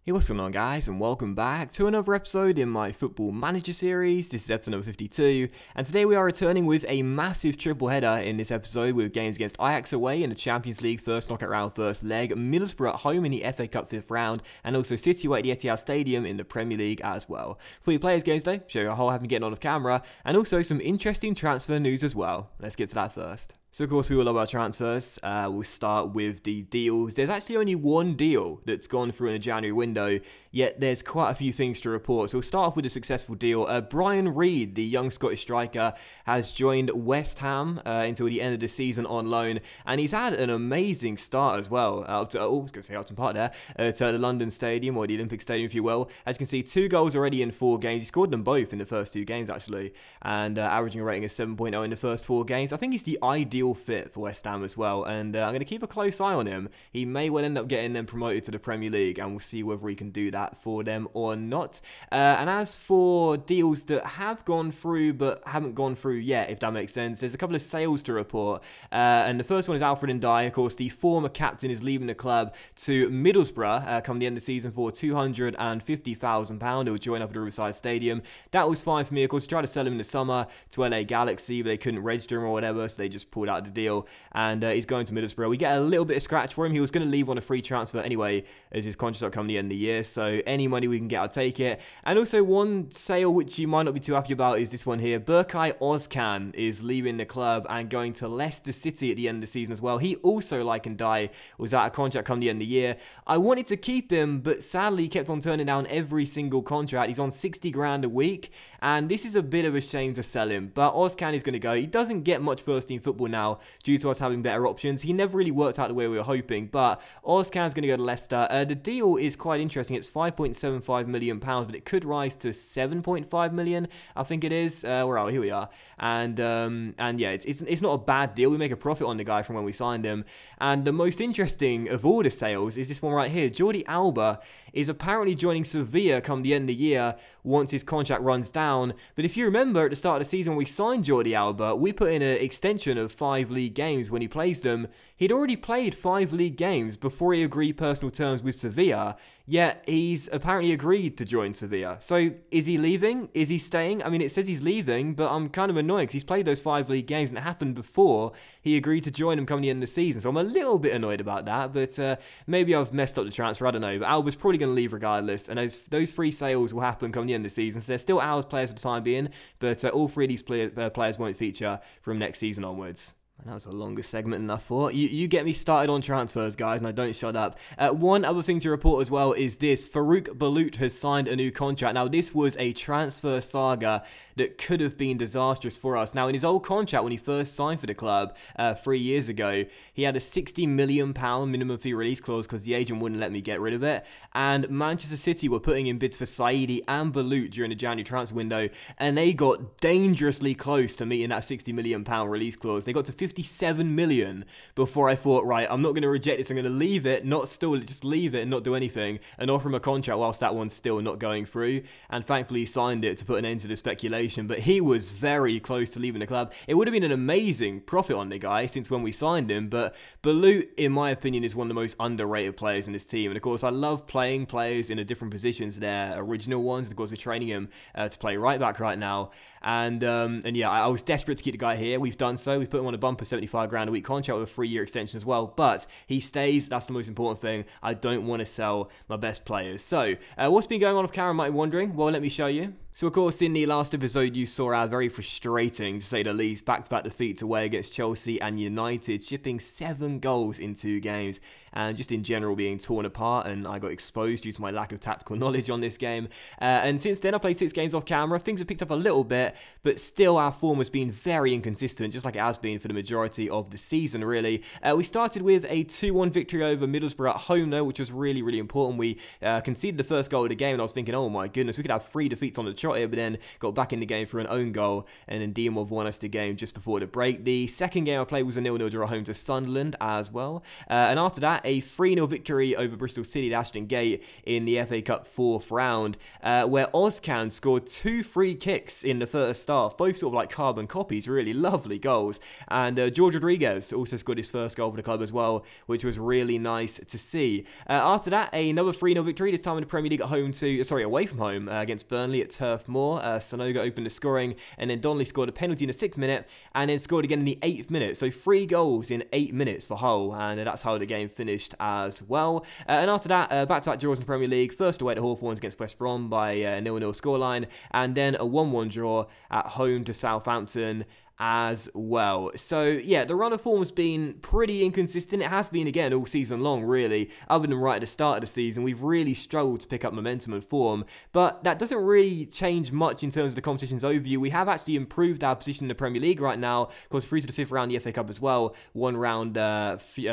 Hey, what's going on guys, and welcome back to another episode in my Football Manager series. This is episode number 52, and today we are returning with a massive triple header in this episode with games against Ajax away in the Champions League first knockout round first leg, Middlesbrough at home in the FA Cup 5th round, and also City away at the Etihad Stadium in the Premier League as well. For your players games today, show you how I've been getting on off camera, and also some interesting transfer news as well. Let's get to that first. So of course we all love our transfers. We'll start with the deals. There's actually only one deal that's gone through in the January window, yet there's quite a few things to report. So we'll start off with a successful deal. Brian Reid, the young Scottish striker, has joined West Ham until the end of the season on loan, and he's had an amazing start as well. Up to Upton Park there, to the London Stadium, or the Olympic Stadium if you will. As you can see, 2 goals already in 4 games. He scored them both in the first 2 games actually, and averaging a rating of 7.0 in the first 4 games. I think he's the ideal fit for West Ham as well, and I'm going to keep a close eye on him. He may well end up getting them promoted to the Premier League, and we'll see whether he can do that for them or not. And as for deals that have gone through but haven't gone through yet, if that makes sense, there's a couple of sales to report, and the first one is Alfred Ndiaye. Of course, the former captain is leaving the club to Middlesbrough come the end of the season for £250,000. He'll join up at the Riverside Stadium. That was fine for me. Of course, tried to sell him in the summer to LA Galaxy, but they couldn't register him or whatever, so they just pulled out of the deal, and he's going to Middlesbrough. We get a little bit of scratch for him. He was going to leave on a free transfer anyway, as his contract's not come the end of the year, so any money we can get, I'll take it. And also one sale which you might not be too happy about is this one here. Berkay Özcan is leaving the club and going to Leicester City at the end of the season as well. He also, like Ndiaye, was out of contract come the end of the year. I wanted to keep him, but sadly he kept on turning down every single contract. He's on 60 grand a week, and this is a bit of a shame to sell him, but Özcan is going to go. He doesn't get much first team football now due to us having better options. He never really worked out the way we were hoping, but Özcan's going to go to Leicester. The deal is quite interesting. It's £5.75 million, but it could rise to £7.5 million, I think it is. Where are we? Here we are. And yeah, it's not a bad deal. We make a profit on the guy from when we signed him. And the most interesting of all the sales is this one right here. Jordi Alba is apparently joining Sevilla come the end of the year once his contract runs down. But if you remember, at the start of the season when we signed Jordi Alba, we put in an extension of 5 league games when he plays them. He'd already played 5 league games before he agreed personal terms with Sevilla, yet he's apparently agreed to join Sevilla. So is he leaving? Is he staying? I mean, it says he's leaving, but I'm kind of annoyed because he's played those 5 league games and it happened before he agreed to join them coming the end of the season. So I'm a little bit annoyed about that, but maybe I've messed up the transfer, I don't know. But Alba's probably going to leave regardless, and those 3 sales will happen come the end of the season. So they're still ours players for the time being, but all 3 of these players won't feature from next season onwards. And that was a longer segment than I thought. You get me started on transfers, guys, and I don't shut up. One other thing to report as well is this. Farouk Balut has signed a new contract. Now, this was a transfer saga that could have been disastrous for us. Now, in his old contract, when he first signed for the club 3 years ago, he had a £60 million minimum fee release clause because the agent wouldn't let me get rid of it. And Manchester City were putting in bids for Saidi and Balut during the January transfer window, and they got dangerously close to meeting that £60 million release clause. They got to 57 million before I thought, right, I'm not going to reject this. I'm going to leave it, just leave it and not do anything, and offer him a contract whilst that one's still not going through. And thankfully he signed it to put an end to the speculation, but he was very close to leaving the club. It would have been an amazing profit on the guy since when we signed him, but Balut, in my opinion, is one of the most underrated players in this team. And of course, I love playing players in the different positions, their original ones. And of course, we're training him to play right back right now. And yeah, I was desperate to keep the guy here. We've done so. We've put him on a bumper 75 grand a week contract with a 3-year extension as well, but he stays. That's the most important thing. I don't want to sell my best players. So what's been going on off camera, might be wondering? Well, let me show you. So of course, in the last episode, you saw our very frustrating, to say the least, back-to-back defeats away against Chelsea and United, shipping 7 goals in 2 games, and just in general being torn apart, and I got exposed due to my lack of tactical knowledge on this game. And since then, I played 6 games off camera. Things have picked up a little bit, but still our form has been very inconsistent, just like it has been for the majority of the season, really. We started with a 2-1 victory over Middlesbrough at home, though, which was really, really important. We conceded the first goal of the game, and I was thinking, oh my goodness, we could have 3 defeats on the trot here, but then got back in the game for an own goal, and then Diamov won us the game just before the break. The second game I played was a 0-0 draw home to Sunderland as well, and after that, a 3-0 victory over Bristol City at Ashton Gate in the FA Cup 4th round, where Ozcan scored 2 free kicks in the first half, both sort of like carbon copies, really lovely goals, and George Rodriguez also scored his first goal for the club as well, which was really nice to see. After that, another 3-0 victory, this time in the Premier League at home away from home against Burnley at Turf Moor. Sonogo opened the scoring, and then Donnelly scored a penalty in the 6th minute, and then scored again in the 8th minute. So 3 goals in 8 minutes for Hull, and that's how the game finished as well. And after that, back-to-back draws in the Premier League. First away to Hawthorns against West Brom by a 0-0 scoreline, and then a 1-1 draw at home to Southampton as well. So yeah, the run of form's been pretty inconsistent. It has been again all season long, really. Other than right at the start of the season, we've really struggled to pick up momentum and form, but that doesn't really change much in terms of the competition's overview. We have actually improved our position in the Premier League right now, of course through to the 5th round of the FA Cup as well, 1 round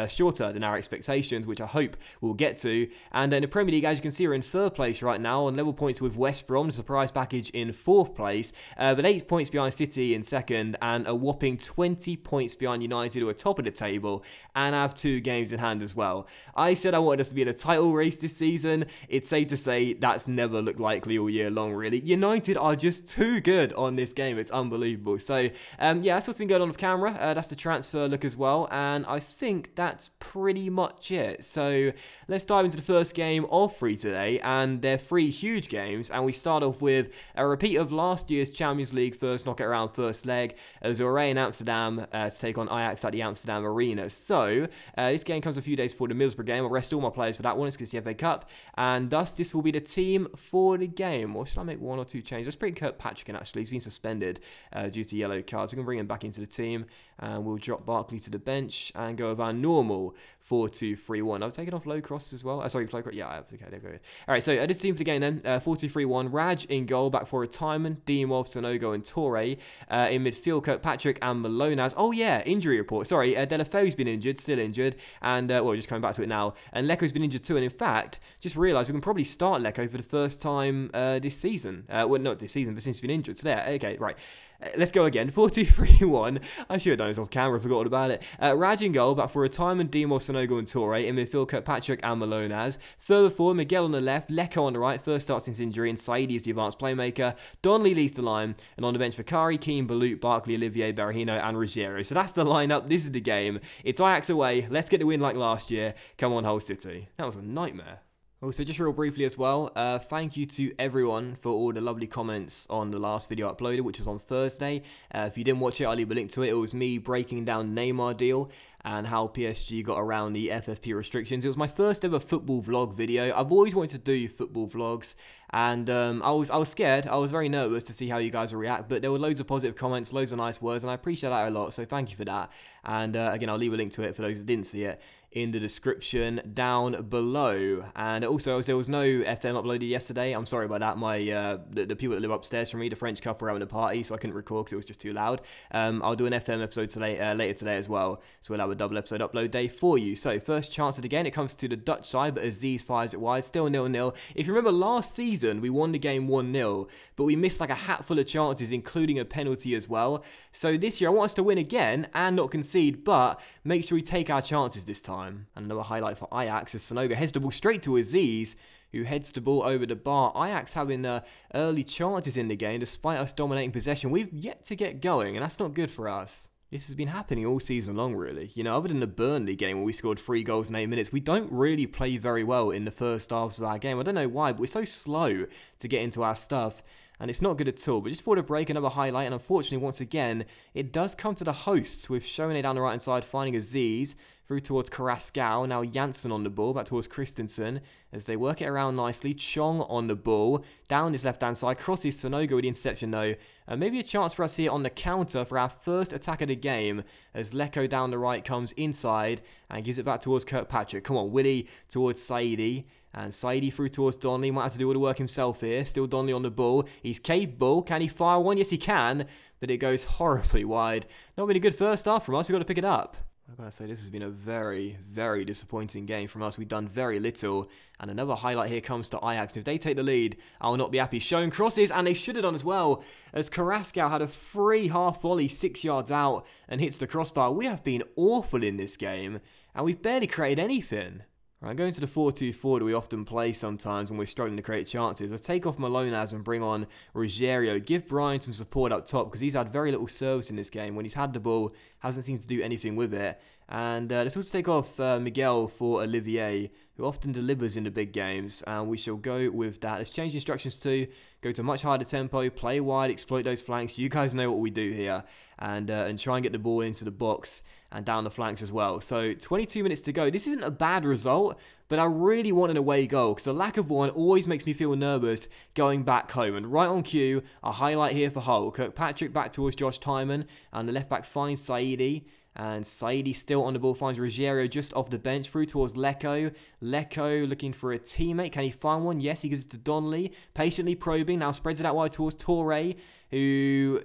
shorter than our expectations, which I hope we'll get to. And in the Premier League, as you can see, we're in 3rd place right now on level points with West Brom, the surprise package in 4th place, but 8 points behind City in 2nd, and a whopping 20 points behind United, who are top of the table and have 2 games in hand as well. I said I wanted us to be in a title race this season. It's safe to say that's never looked likely all year long, really. United are just too good on this game. It's unbelievable. So yeah, that's what's been going on off camera. That's the transfer look as well, and I think that's pretty much it. So let's dive into the first game of 3 today, and they're 3 huge games, and we start off with a repeat of last year's Champions League first knockout round first leg, as in Amsterdam to take on Ajax at the Amsterdam Arena. So this game comes a few days before the Middlesbrough game. I'll rest all my players for that one. It's because it's the FA Cup, and thus this will be the team for the game. Or should I make 1 or 2 changes? Let's bring Kirkpatrick in, actually. He's been suspended due to yellow cards. We can bring him back into the team, and we'll drop Barkley to the bench and go with our normal 4-2-3-1. I've taken off low cross as well. Sorry, low cross. Yeah, I have. Okay, there we go. All right, so this team for the game then. 4-2-3-1. Raj in goal, back for retirement. Diamov, Sonogo, and Torre. In midfield, Kirkpatrick and Malonaz. Oh yeah, injury report. Sorry, Delafeu's been injured, still injured, and well, just coming back to it now. And Leko's been injured too. And in fact, just realised we can probably start Leko for the first time this season. Well, not this season, but since he's been injured. So there. Okay, right. Let's go again. 4-2-3-1. I should have done this off camera, forgot all about it. Raj in goal, back for retirement, Diamov, Sonogo, and Torre. In midfield, Kirkpatrick and Malonaz. Further forward, Miguel on the left, Leko on the right, first start since injury, and Saidi is the advanced playmaker. Donnelly leads the line, and on the bench, Fakari, Keane, Balut, Barkley, Olivier, Berahino, and Ruggiero. So that's the lineup. This is the game. It's Ajax away. Let's get the win like last year. Come on, Hull City. That was a nightmare. Also, just real briefly as well, thank you to everyone for all the lovely comments on the last video uploaded, which was on Thursday. If you didn't watch it, I'll leave a link to it. It was me breaking down Neymar deal and how PSG got around the FFP restrictions. It was my first ever football vlog video. I've always wanted to do football vlogs, and I was scared. I was very nervous to see how you guys would react, but there were loads of positive comments, loads of nice words, and I appreciate that a lot, so thank you for that. And again, I'll leave a link to it for those that didn't see it in the description down below. And also, there was no FM uploaded yesterday. I'm sorry about that. My the people that live upstairs from me, the French couple, were having a party, so I couldn't record because it was just too loud. I'll do an FM episode today, later today as well, so we'll have a double episode upload day for you. So first chance at again, it comes to the Dutch side, but Aziz fires it wide, still 0-0. If you remember last season, we won the game 1-0, but we missed like a hatful of chances, including a penalty as well. So this year, I want us to win again and not concede, but make sure we take our chances this time. And another highlight for Ajax as Sonogo heads the ball straight to Aziz, who heads the ball over the bar. Ajax having early chances in the game, despite us dominating possession. We've yet to get going, and that's not good for us. This has been happening all season long, really. You know, other than the Burnley game where we scored 3 goals in 8 minutes, we don't really play very well in the first halves of our game. I don't know why, but we're so slow to get into our stuff, and it's not good at all. But just for the break, another highlight, and unfortunately, once again, it does come to the hosts with Shone down the right-hand side, finding Aziz, through towards Carrascal, now Janssen on the ball, back towards Christensen, as they work it around nicely. Chong on the ball, down his left-hand side, crosses Sonogo with the interception though. Maybe a chance for us here on the counter for our first attack of the game, as Leko down the right comes inside and gives it back towards Kirkpatrick. Come on, Willie towards Saidi. And Saidi through towards Donnelly, might have to do all the work himself here. Still Donnelly on the ball. He's capable. Can he fire one? Yes, he can. But it goes horribly wide. Not really good first half from us. We've got to pick it up. I've got to say, this has been a very, very disappointing game from us. We've done very little. And another highlight here comes to Ajax. If they take the lead, I will not be happy. Showing crosses, and they should have done as well, as Carrasco had a free half volley 6 yards out and hits the crossbar. We have been awful in this game, and we've barely created anything. Right, going to the 4-2-4 that we often play sometimes when we're struggling to create chances. Let's take off Malonas and bring on Ruggiero. Give Brian some support up top because he's had very little service in this game. When he's had the ball, hasn't seemed to do anything with it. And let's also take off Miguel for Olivier, who often delivers in the big games. And we shall go with that. Let's change the instructions to go to much higher tempo, play wide, exploit those flanks. You guys know what we do here. And try and get the ball into the box and down the flanks as well. So 22 minutes to go. This isn't a bad result, but I really want an away goal because the lack of one always makes me feel nervous going back home. And right on cue, a highlight here for Hull. Kirkpatrick back towards Josh Tymon, and the left back finds Saidi. And Saidi still on the ball, finds Ruggiero just off the bench, through towards Lecco. Lecco looking for a teammate. Can he find one? Yes, he gives it to Donnelly. Patiently probing, now spreads it out wide towards Torre, who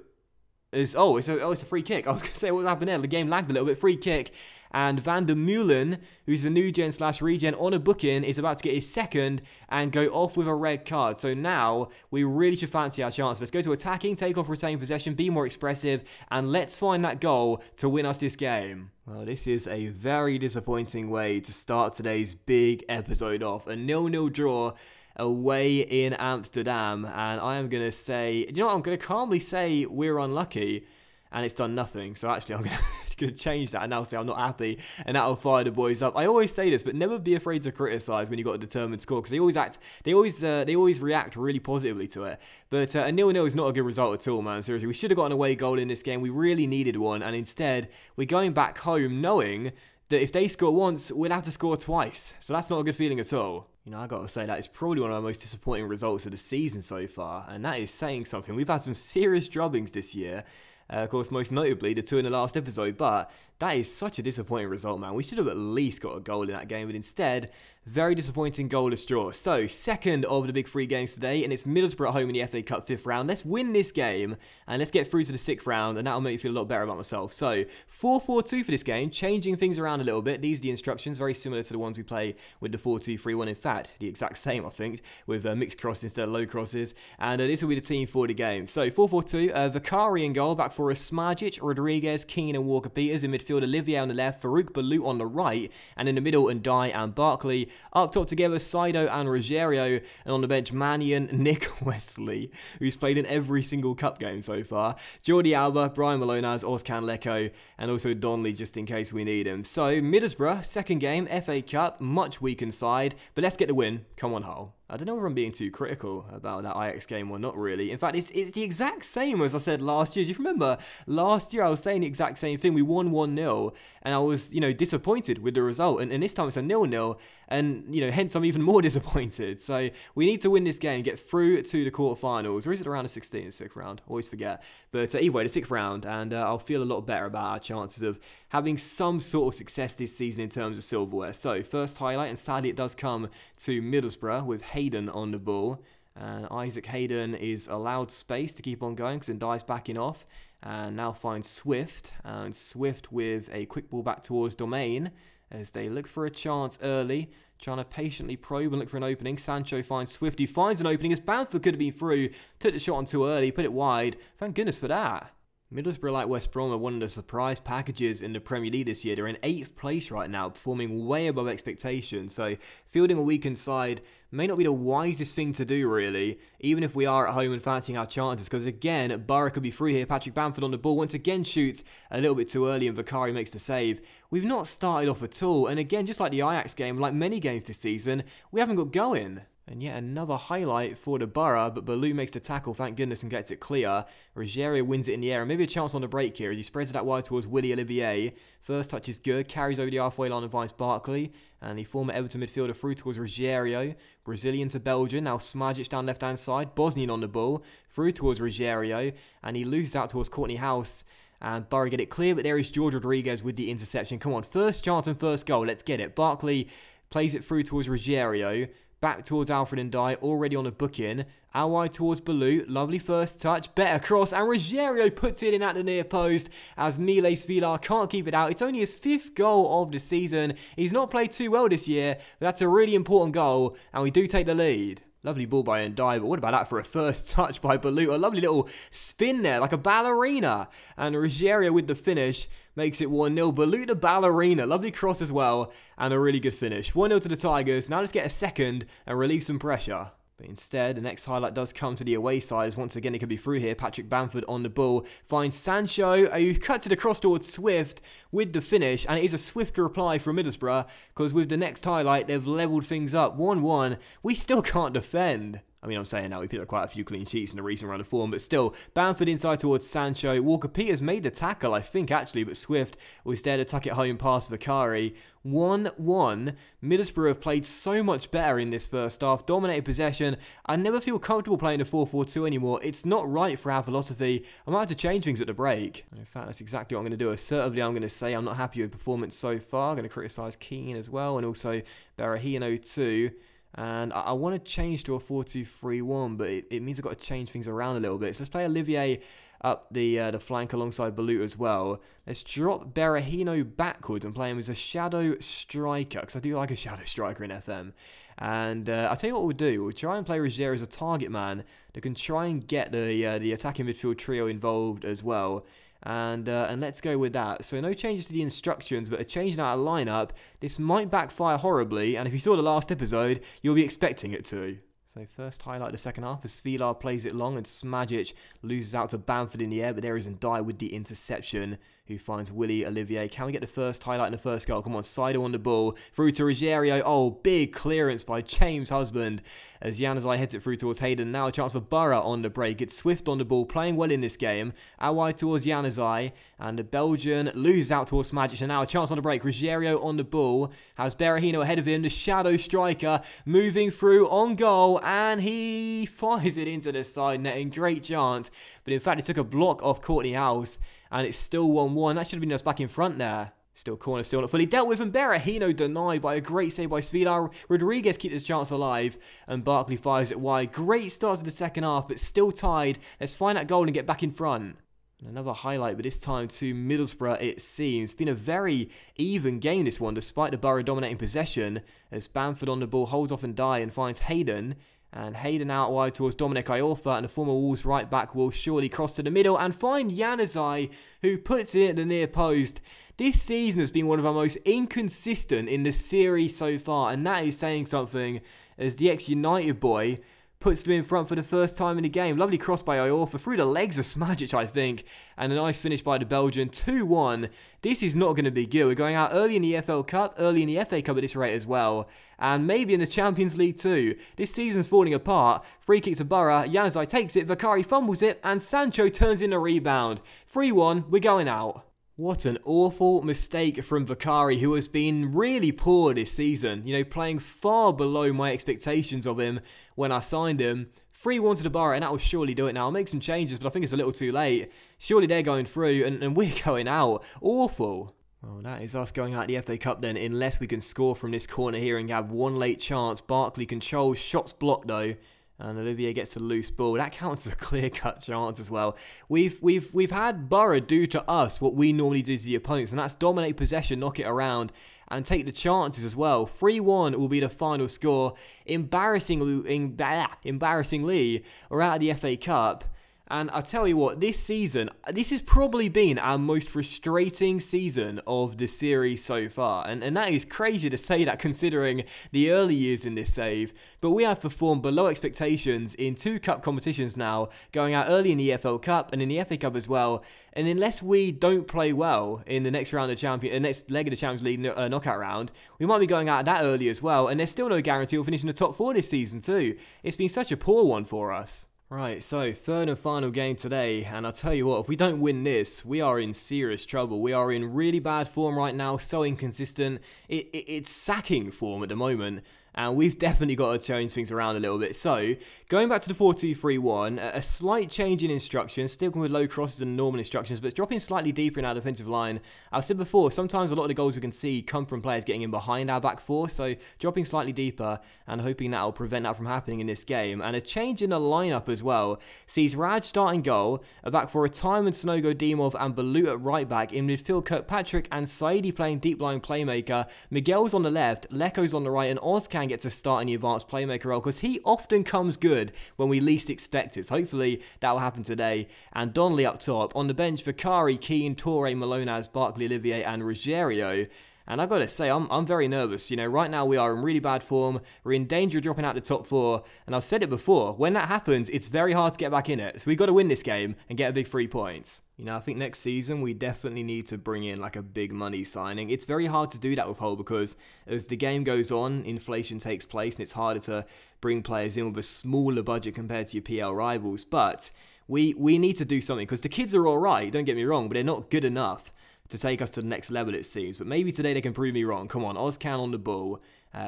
is... Oh, it's a free kick. I was going to say, what happened there? The game lagged a little bit. Free kick. And Van der Meulen, who's the new gen / regen on a booking, is about to get his second and go off with a red card. So now we really should fancy our chances. Let's go to attacking, take off retain possession, be more expressive, and let's find that goal to win us this game. Well, this is a very disappointing way to start today's big episode off. A 0-0 draw away in Amsterdam. And I am going to say, do you know what? I'm going to calmly say we're unlucky. And it's done nothing. So actually, I'm going to change that and now say I'm not happy, and that'll fire the boys up. I always say this, but never be afraid to criticize when you got a determined score, because they always react really positively to it. But a 0-0 is not a good result at all, man. Seriously, we should have got an away goal in this game. We really needed one, and instead we're going back home knowing that if they score once, we'll have to score twice. So that's not a good feeling at all. You know, I got to say, that is probably one of our most disappointing results of the season so far, and that is saying something. We've had some serious drubbings this year. Of course, most notably, the 2 in the last episode, but that is such a disappointing result, man. We should have at least got a goal in that game, but instead, very disappointing goalless draw. So, second of the big 3 games today, and it's Middlesbrough at home in the FA Cup 5th round. Let's win this game, and let's get through to the 6th round, and that'll make me feel a lot better about myself. So, 4-4-2 for this game, changing things around a little bit. These are the instructions, very similar to the ones we play with the 4-2-3-1. In fact, the exact same, I think, with mixed crosses instead of low crosses. And this will be the team for the game. So, 4-4-2, Vicari in goal, back for Smajic, Rodriguez, Keane and Walker-Peters. In midfield, Olivier on the left, Farouk Balut on the right, and in the middle, Ndai and Barkley. Up top together, Saido and Ruggiero, and on the bench, Mannion, Nick Wesley, who's played in every single cup game so far, Jordi Alba, Brian Malonas, Ozcan Lecco, and also Donnelly just in case we need him. So, Middlesbrough, second game, FA Cup, much weakened side, but let's get the win. Come on, Hull. I don't know if I'm being too critical about that Ajax game or not really. In fact, it's the exact same as I said last year. Do you remember? Last year I was saying the exact same thing. We won 1-0 and I was, you know, disappointed with the result. And this time it's a 0-0 and, you know, hence I'm even more disappointed. So we need to win this game, get through to the quarterfinals. Or is it around the 16th, 6th round? Always forget. But either way, the 6th round, and I'll feel a lot better about our chances of having some sort of success this season in terms of silverware. So first highlight, and sadly it does come to Middlesbrough with Hayden on the ball, and Isaac Hayden is allowed space to keep on going because Ndai's backing off, and now finds Swift, and Swift with a quick ball back towards Domain as they look for a chance early, trying to patiently probe and look for an opening. Sancho finds Swift, he finds an opening as Bamford could have been through, took the shot on too early, put it wide. Thank goodness for that. Middlesbrough, like West Brom, are one of the surprise packages in the Premier League this year. They're in 8th place right now, performing way above expectations. So fielding a weakened side may not be the wisest thing to do, really, even if we are at home and fancying our chances. Because again, Borough could be free here. Patrick Bamford on the ball once again shoots a little bit too early, and Vicari makes the save. We've not started off at all. And again, just like the Ajax game, like many games this season, we haven't got going. And yet another highlight for the Borough, but Balu makes the tackle, thank goodness, and gets it clear. Ruggiero wins it in the air, and maybe a chance on the break here as he spreads it out wide towards Willy Olivier. First touch is good, carries over the halfway line and finds Barkley, and the former Everton midfielder through towards Ruggiero. Brazilian to Belgian, now Smajic down left-hand side, Bosnian on the ball, through towards Ruggiero, and he loses out towards Courtney House. And Borough get it clear, but there is George Rodriguez with the interception. Come on, first chance and first goal, let's get it. Barkley plays it through towards Ruggiero. back towards Alfred and Dye, already on a booking. Out wide towards Balut, lovely first touch, better cross, and Ruggiero puts it in at the near post as Miles Villar can't keep it out. It's only his 5th goal of the season. He's not played too well this year, but that's a really important goal, and we do take the lead. Lovely ball by Ndiaye, but what about that for a first touch by Balut? A lovely little spin there, like a ballerina. And Ruggiero with the finish makes it 1-0. Balut the ballerina, lovely cross as well, and a really good finish. 1-0 to the Tigers. Now let's get a second and relieve some pressure. But instead, the next highlight does come to the away side, as once again it could be through here. Patrick Bamford on the ball, finds Sancho, who cuts it across towards Swift with the finish, and it is a swift reply from Middlesbrough, because with the next highlight, they've levelled things up. 1-1, we still can't defend. I mean, I'm saying now we picked up quite a few clean sheets in the recent round of form, but still, Bamford inside towards Sancho. Walker-Peters made the tackle, I think, actually, but Swift was there to tuck it home past Vicari. 1-1. Middlesbrough have played so much better in this first half, dominated possession. I never feel comfortable playing a 4-4-2 anymore. It's not right for our philosophy. I might have to change things at the break. In fact, that's exactly what I'm going to do. Assertively, I'm going to say I'm not happy with performance so far. I'm going to criticise Keane as well, and also Berahino too. And I want to change to a 4-2-3-1, but it means I've got to change things around a little bit. So let's play Olivier up the flank alongside Balut as well. Let's drop Berahino backwards and play him as a shadow striker, because I do like a shadow striker in FM. And I'll tell you what we'll do. We'll try and play Ruggiero as a target man that can try and get the attacking midfield trio involved as well. And let's go with that. So no changes to the instructions, but a change in our lineup. This might backfire horribly, and if you saw the last episode, you'll be expecting it to. So first highlight of the second half as Villar plays it long and Smajic loses out to Bamford in the air, but there is Ndiaye with the interception, who finds Willie Olivier. Can we get the first highlight in the first goal? Come on, Sido on the ball, through to Ruggiero. Oh, big clearance by James Husband as Januzaj heads it through towards Hayden. Now a chance for Borough on the break. It's Swift on the ball, playing well in this game. Out wide towards Januzaj, and the Belgian loses out towards Smajic, and now a chance on the break. Ruggiero on the ball, has Berahino ahead of him, the shadow striker, moving through on goal, and he fires it into the side netting. Great chance, but in fact it took a block off Courtney House, and it's still 1-1. That should have been us back in front there. Still corner, still not fully dealt with, and Berahino denied by a great save by Villar. Rodriguez keeps his chance alive, and Barkley fires it wide. Great start to the second half, but still tied. Let's find that goal and get back in front. And another highlight, but this time to Middlesbrough, it seems. It's been a very even game, this one, despite the Borough dominating possession, as Bamford on the ball holds off Ndiaye and finds Hayden. And Hayden out wide towards Dominic Iorfa, and the former Wolves right back will surely cross to the middle and find Januzaj, who puts it at the near post. This season has been one of our most inconsistent in the series so far, and that is saying something, as the ex-United boy puts them in front for the first time in the game. Lovely cross by Iorfa through the legs of Smajic, I think, and a nice finish by the Belgian. 2-1. This is not going to be good. We're going out early in the EFL Cup, early in the FA Cup at this rate as well, and maybe in the Champions League too. This season's falling apart. Free kick to Borough. Januzaj takes it, Vicari fumbles it, and Sancho turns in a rebound. 3-1, we're going out. What an awful mistake from Vicari, who has been really poor this season. You know, playing far below my expectations of him when I signed him. 3-1 to the Borough, and that will surely do it now. I'll make some changes, but I think it's a little too late. Surely they're going through, and we're going out. Awful. Well, that is us going out the FA Cup then, unless we can score from this corner here and have one late chance. Barkley controls, shots blocked though. And Olivier gets a loose ball. That counts as a clear-cut chance as well. We've had Borough do to us what we normally do to the opponents, and that's dominate possession, knock it around, and take the chances as well. 3-1 will be the final score. Embarrassingly, we're out of the FA Cup. And I tell you what, this season, this has probably been our most frustrating season of the series so far. And that is crazy to say that considering the early years in this save. But we have performed below expectations in 2 cup competitions now, going out early in the EFL Cup and in the FA Cup as well. And unless we don't play well in the next round of next leg of the Champions League knockout round, we might be going out that early as well. And there's still no guarantee we'll finish in the top 4 this season too. It's been such a poor one for us. Right, so third and final game today, and I'll tell you what, if we don't win this, we are in serious trouble. We are in really bad form right now, so inconsistent. It's sacking form at the moment, And we've definitely got to change things around a little bit. So, going back to the 4-2-3-1, a slight change in instructions, sticking with low crosses and normal instructions, but dropping slightly deeper in our defensive line. I've said before, sometimes a lot of the goals we can see come from players getting in behind our back four, so dropping slightly deeper and hoping that will prevent that from happening in this game. And a change in the lineup as well sees Raj starting goal, a back four, Retirement, Sonogo, Dimov and Balut at right back, in midfield Kirkpatrick and Saidi playing deep line playmaker, Miguel's on the left, Leko's on the right, and Ozcan gets a start in the advanced playmaker role because he often comes good when we least expect it. So hopefully that will happen today. And Donnelly up top. On the bench, Vicari, Keane, Torre, Malonas, Barkley, Olivier and Ruggiero. And I've got to say, I'm very nervous. You know, right now we are in really bad form. We're in danger of dropping out the top four. And I've said it before, when that happens, it's very hard to get back in it. So we've got to win this game and get a big 3 points. You know, I think next season we definitely need to bring in like a big money signing. It's very hard to do that with Hull because as the game goes on, inflation takes place and it's harder to bring players in with a smaller budget compared to your PL rivals. But we need to do something because the kids are all right, don't get me wrong, but they're not good enough to take us to the next level, it seems. But maybe today they can prove me wrong. Come on, Ozcan on the ball.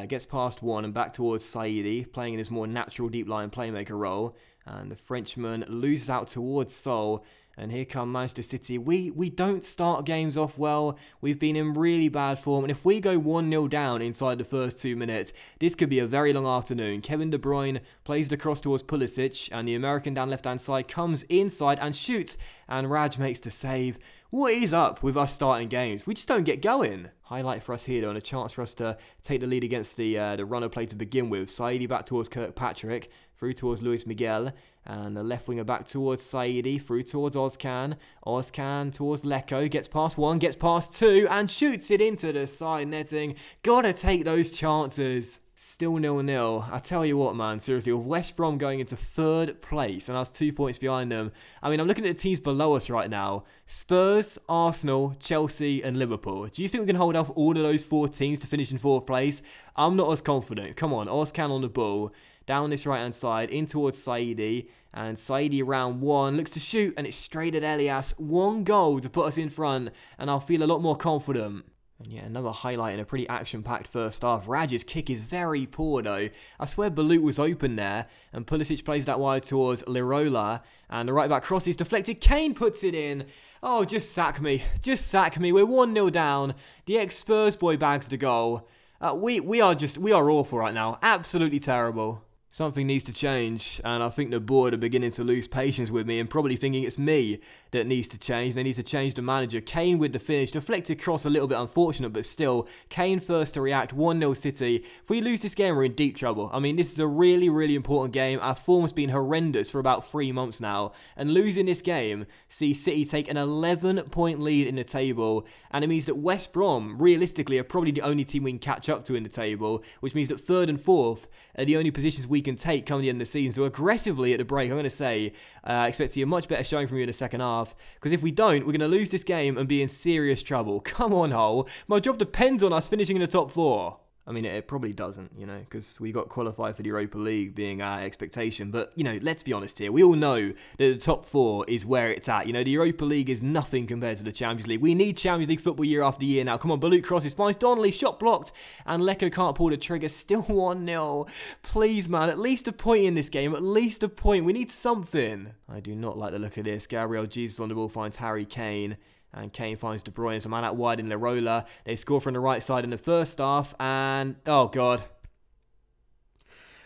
Gets past one and back towards Saidi, playing in his more natural deep line playmaker role. And the Frenchman loses out towards Seoul. And here come Manchester City. We don't start games off well. We've been in really bad form. And if we go 1-0 down inside the first 2 minutes, this could be a very long afternoon. Kevin De Bruyne plays the cross towards Pulisic. And the American down left-hand side comes inside and shoots. And Raj makes the save. What is up with us starting games? We just don't get going. Highlight for us here though, and a chance for us to take the lead against the runner play to begin with. Saidi back towards Kirkpatrick, through towards Luis Miguel, and the left winger back towards Saidi, through towards Ozcan. Ozcan towards Leko, gets past one, gets past two, and shoots it into the side netting. Gotta take those chances. Still 0-0. I tell you what, man, seriously, with West Brom going into 3rd place and us 2 points behind them, I mean, I'm looking at the teams below us right now. Spurs, Arsenal, Chelsea and Liverpool. Do you think we can hold off all of those 4 teams to finish in 4th place? I'm not as confident. Come on, Ozcan on the ball. Down this right-hand side, in towards Saidi. And Saidi around one, looks to shoot, and it's straight at Elias. 1 goal to put us in front, and I'll feel a lot more confident. And yeah, another highlight in a pretty action-packed first half. Raj's kick is very poor though. I swear Balut was open there. And Pulisic plays that wide towards Lirola. And the right-back cross is deflected. Kane puts it in. Oh, just sack me. Just sack me. We're 1-0 down. The ex-Spurs boy bags the goal. We are awful right now. Absolutely terrible. Something needs to change, and I think the board are beginning to lose patience with me and probably thinking it's me that needs to change. They need to change the manager. Kane with the finish. Deflected cross, a little bit unfortunate, but still, Kane first to react. 1-0 City. If we lose this game, we're in deep trouble. I mean, this is a really, really important game. Our form's been horrendous for about 3 months now, and losing this game sees City take an 11-point lead in the table, and it means that West Brom, realistically, are probably the only team we can catch up to in the table, which means that 3rd and 4th are the only positions we can take come the end of the season. So aggressively at the break, I'm going to say, expect to see a much better showing from you in the second half. Because if we don't, we're going to lose this game and be in serious trouble. Come on, Hull. My job depends on us finishing in the top 4. I mean, it probably doesn't, you know, because we got qualified for the Europa League being our expectation. But, you know, let's be honest here. We all know that the top 4 is where it's at. You know, the Europa League is nothing compared to the Champions League. We need Champions League football year after year now. Come on, Balut crosses, finds Donnelly, shot blocked. And Leko can't pull the trigger. Still 1-0. Please, man, at least a point in this game. At least a point. We need something. I do not like the look of this. Gabriel Jesus on the ball finds Harry Kane. And Kane finds De Bruyne, so man out wide in Lirola. They score from the right side in the first half, and oh god.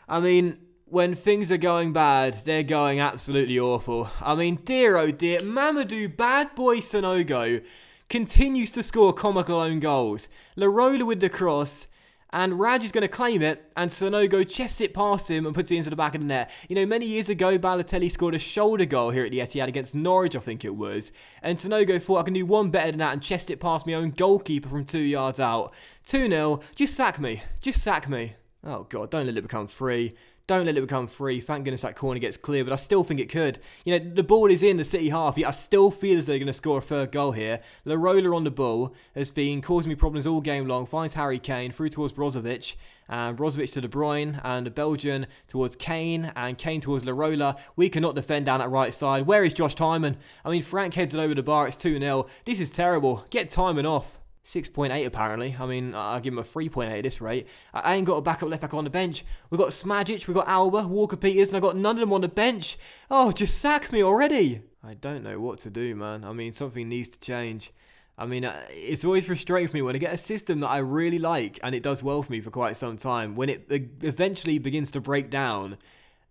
I mean, when things are going bad, they're going absolutely awful. I mean, dear oh dear, Mamadou Bad Boy Sonogo continues to score comical own goals. Lirola with the cross. And Raj is going to claim it, and Sonogo chests it past him and puts it into the back of the net. You know, many years ago, Balotelli scored a shoulder goal here at the Etihad against Norwich, I think it was. And Sonogo thought, I can do one better than that, and chest it past my own goalkeeper from 2 yards out. 2-0. Just sack me. Just sack me. Oh, God, don't let it become free. Don't let it become free. Thank goodness that corner gets clear, but I still think it could. You know, the ball is in the City half, yet I still feel as though they're going to score a 3rd goal here. Lirola on the ball has been causing me problems all game long. Finds Harry Kane through towards Brozovic. And Brozovic to De Bruyne, and the Belgian towards Kane, and Kane towards Lirola. We cannot defend down that right side. Where is Josh Tymon? I mean, Frank heads it over the bar. It's 2-0. This is terrible. Get Tymon off. 6.8 apparently. I mean, I'll give him a 3.8 at this rate. I ain't got a backup left back on the bench. We've got Smajic, we've got Alba, Walker-Peters, and I've got none of them on the bench. Oh, just sack me already. I don't know what to do, man. I mean, something needs to change. I mean, it's always frustrating for me when I get a system that I really like and it does well for me for quite some time. When it eventually begins to break down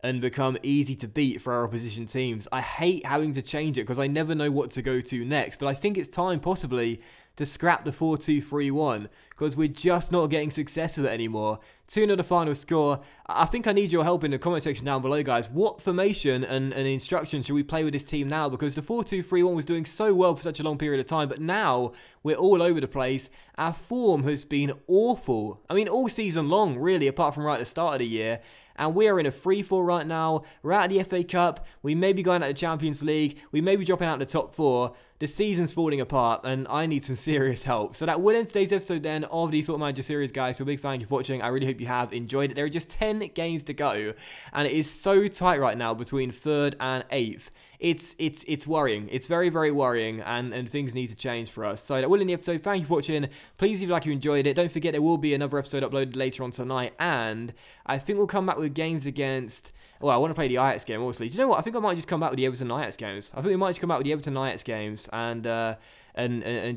and become easy to beat for our opposition teams, I hate having to change it because I never know what to go to next. But I think it's time possibly to scrap the 4-2-3-1 because we're just not getting success with it anymore. 2-0 the final score. I think I need your help in the comment section down below, guys. What formation and instruction should we play with this team now? Because the 4-2-3-1 was doing so well for such a long period of time, but now we're all over the place. Our form has been awful. I mean, all season long, really, apart from right at the start of the year. And we are in a free-fall right now. We're out of the FA Cup. We may be going out of the Champions League. We may be dropping out in the top 4. The season's falling apart, and I need some serious help. So that will end today's episode then of the Football Manager series, guys. So big thank you for watching. I really hope you have enjoyed it. There are just 10 games to go, and it is so tight right now between 3rd and 8th. It's worrying. It's very, very worrying, and things need to change for us. So that will end the episode. Thank you for watching. Please, if you like, you enjoyed it. Don't forget there will be another episode uploaded later on tonight, and I think we'll come back with games against... Well, I want to play the Ajax game, obviously. Do you know what? I think I might just come back with the Everton Ajax games. I think we might just come back with the Everton Ajax games and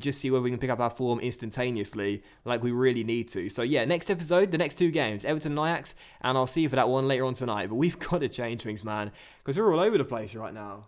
just see whether we can pick up our form instantaneously like we really need to. So, yeah, next episode, the next 2 games, Everton and Ajax, and I'll see you for that one later on tonight. But we've got to change things, man, because we're all over the place right now.